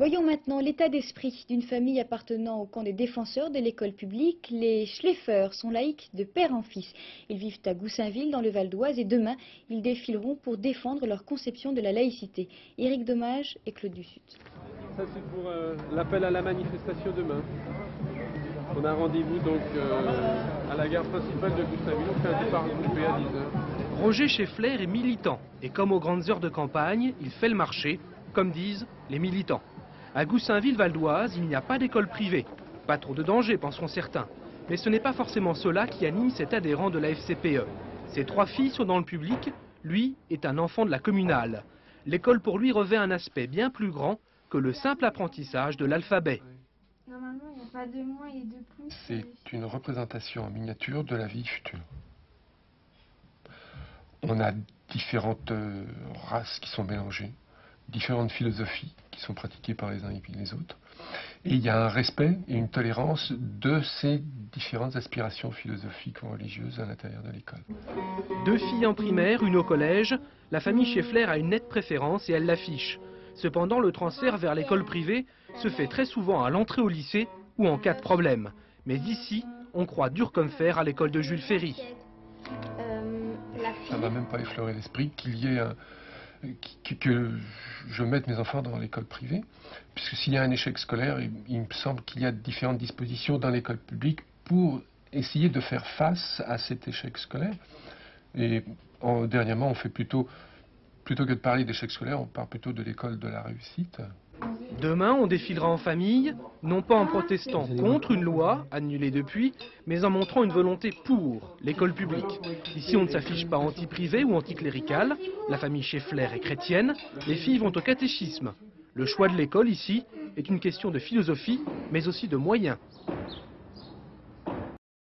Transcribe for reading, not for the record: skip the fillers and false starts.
Voyons maintenant l'état d'esprit d'une famille appartenant au camp des défenseurs de l'école publique. Les Schleffer sont laïcs de père en fils. Ils vivent à Goussainville dans le Val d'Oise et demain, ils défileront pour défendre leur conception de la laïcité. Éric Dommage et Claude Dussut. Ça c'est pour l'appel à la manifestation demain. On a rendez-vous donc à la gare principale de Goussainville. On fait un départ groupé à 10h. Roger Scheffler est militant et comme aux grandes heures de campagne, il fait le marché, comme disent les militants. À Goussainville-Val d'Oise, il n'y a pas d'école privée. Pas trop de danger, penseront certains. Mais ce n'est pas forcément cela qui anime cet adhérent de la FCPE. Ses 3 filles sont dans le public, lui est un enfant de la communale. L'école pour lui revêt un aspect bien plus grand que le simple apprentissage de l'alphabet. Normalement, il n'y a pas de moins et de plus. C'est une représentation en miniature de la vie future. On a différentes races qui sont mélangées, différentes philosophies qui sont pratiquées par les uns et les autres. Et il y a un respect et une tolérance de ces différentes aspirations philosophiques ou religieuses à l'intérieur de l'école. 2 filles en primaire, une au collège. La famille Scheffler a une nette préférence et elle l'affiche. Cependant, le transfert vers l'école privée se fait très souvent à l'entrée au lycée ou en cas de problème. Mais ici, on croit dur comme fer à l'école de Jules Ferry. Ça ne va même pas effleurer l'esprit qu'il y ait que je mette mes enfants dans l'école privée, puisque s'il y a un échec scolaire, il me semble qu'il y a différentes dispositions dans l'école publique pour essayer de faire face à cet échec scolaire. Et dernièrement, on fait plutôt que de parler d'échec scolaire, on parle plutôt de l'école de la réussite. Demain, on défilera en famille, non pas en protestant contre une loi, annulée depuis, mais en montrant une volonté pour l'école publique. Ici, on ne s'affiche pas anti-privé ou anti-clérical. La famille Scheffler est chrétienne. Les filles vont au catéchisme. Le choix de l'école, ici, est une question de philosophie, mais aussi de moyens.